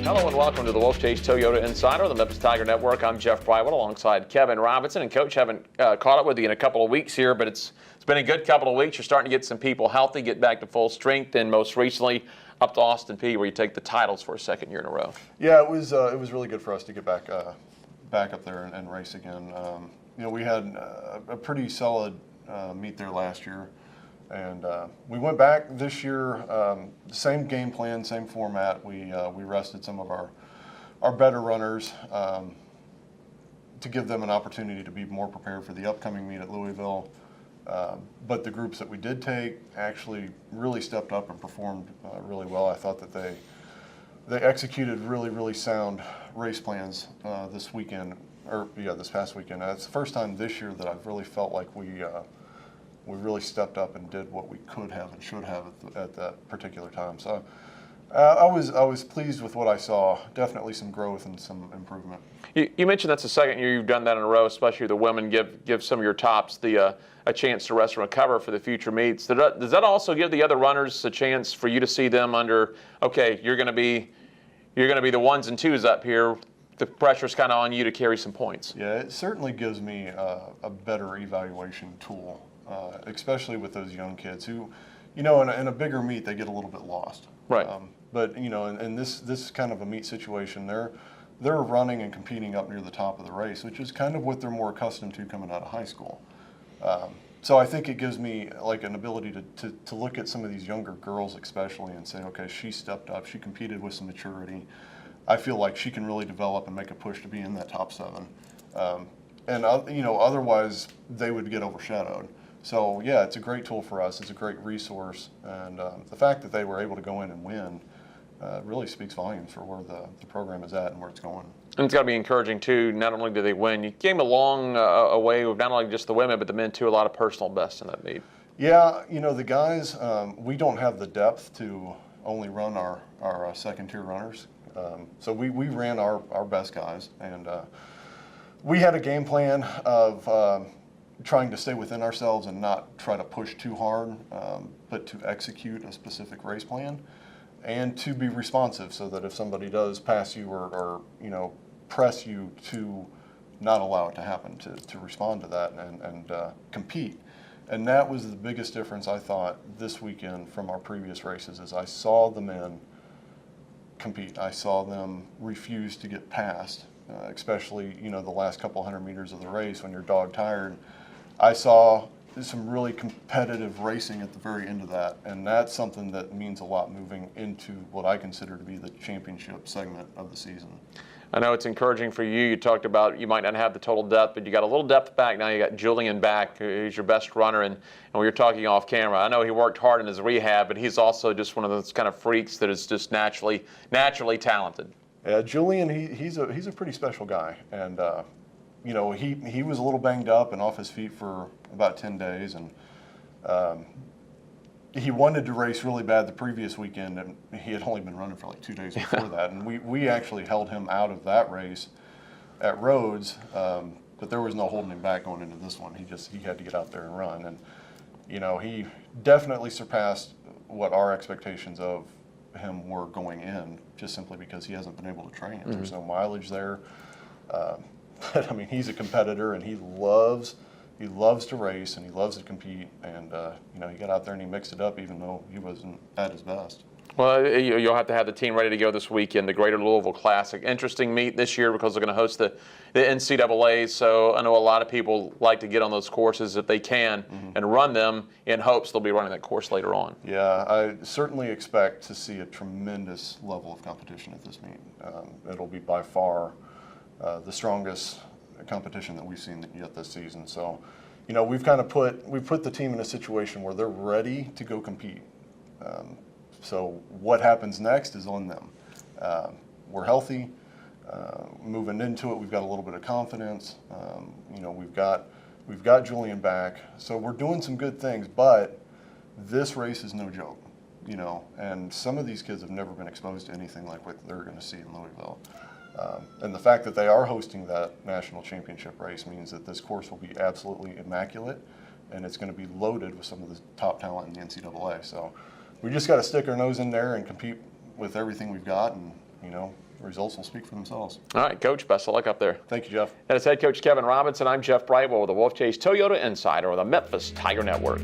Hello and welcome to the Wolfchase Toyota Insider, the Memphis Tiger Network. I'm Jeff Brywell alongside Kevin Robinson. And Coach, haven't caught up with you in a couple of weeks here, but it's been a good couple of weeks. You're starting to get some people healthy, get back to full strength, and most recently up to Austin Peay, where you take the titles for a second year in a row. Yeah, it was really good for us to get back up there and race again. We had a pretty solid meet there last year. And we went back this year, same game plan, same format. We rested some of our better runners to give them an opportunity to be more prepared for the upcoming meet at Louisville. But the groups that we did take actually really stepped up and performed really well. I thought that they executed really sound race plans this past weekend. It's the first time this year that I've really felt like we really stepped up and did what we could have and should have at that particular time. So I was pleased with what I saw. Definitely some growth and some improvement. You mentioned that's the second year you've done that in a row, especially the women give some of your tops a chance to rest and recover for the future meets. Does that also give the other runners a chance for you to see them under, okay, you're going to be the ones and twos up here. The pressure's kind of on you to carry some points. Yeah, it certainly gives me a better evaluation tool. Especially with those young kids who, in a bigger meet, they get a little bit lost. Right. But in this kind of a meet situation, they're running and competing up near the top of the race, which is kind of what they're more accustomed to coming out of high school. So I think it gives me like an ability to look at some of these younger girls especially and say, okay, she stepped up, she competed with some maturity. I feel like she can really develop and make a push to be in that top 7. And otherwise they would get overshadowed. So yeah, it's a great tool for us. It's a great resource, and the fact that they were able to go in and win really speaks volumes for where the program is at and where it's going. And it's got to be encouraging too. Not only did they win, you came a long way with not only just the women but the men too. A lot of personal bests in that meet. Yeah, the guys. We don't have the depth to only run our second tier runners. So we ran our best guys, and we had a game plan of trying to stay within ourselves and not try to push too hard, but to execute a specific race plan and to be responsive so that if somebody does pass you or press you, to not allow it to happen, to respond to that and compete. And that was the biggest difference I thought this weekend from our previous races is I saw the men compete. I saw them refuse to get passed, especially the last couple hundred meters of the race when you're dog tired. I saw some really competitive racing at the very end of that, and that's something that means a lot moving into what I consider to be the championship segment of the season. I know it's encouraging for you. You talked about you might not have the total depth, but you got a little depth back. Now you got Julian back, who's your best runner, and we were talking off camera. I know he worked hard in his rehab, but he's also just one of those kind of freaks that is just naturally talented. Yeah, Julian, he's a pretty special guy, and he was a little banged up and off his feet for about 10 days, and he wanted to race really bad the previous weekend, and he had only been running for like 2 days before that, and we actually held him out of that race at Rhodes, but there was no holding him back going into this one. He had to get out there and run, and he definitely surpassed what our expectations of him were going in, just simply because he hasn't been able to train. Mm-hmm. There's no mileage there. But I mean, he's a competitor, and he loves to race, and he loves to compete, and he got out there and he mixed it up even though he wasn't at his best. Well, you'll have to have the team ready to go this weekend, the Greater Louisville Classic. Interesting meet this year because they're going to host the NCAA, so I know a lot of people like to get on those courses if they can and run them in hopes they'll be running that course later on. Yeah, I certainly expect to see a tremendous level of competition at this meet. It'll be by far the strongest competition that we've seen yet this season. So, we've kind of put the team in a situation where they're ready to go compete. So what happens next is on them. We're healthy, moving into it. We've got a little bit of confidence. We've got Julian back, so we're doing some good things. But this race is no joke, And some of these kids have never been exposed to anything like what they're going to see in Louisville. And the fact that they are hosting that national championship race means that this course will be absolutely immaculate, and it's going to be loaded with some of the top talent in the NCAA. So we just got to stick our nose in there and compete with everything we've got, and results will speak for themselves. All right, Coach, best of luck up there. Thank you, Jeff. And as head coach Kevin Robinson, I'm Jeff Brightwell with the Wolfchase Toyota Insider of the Memphis Tiger Network.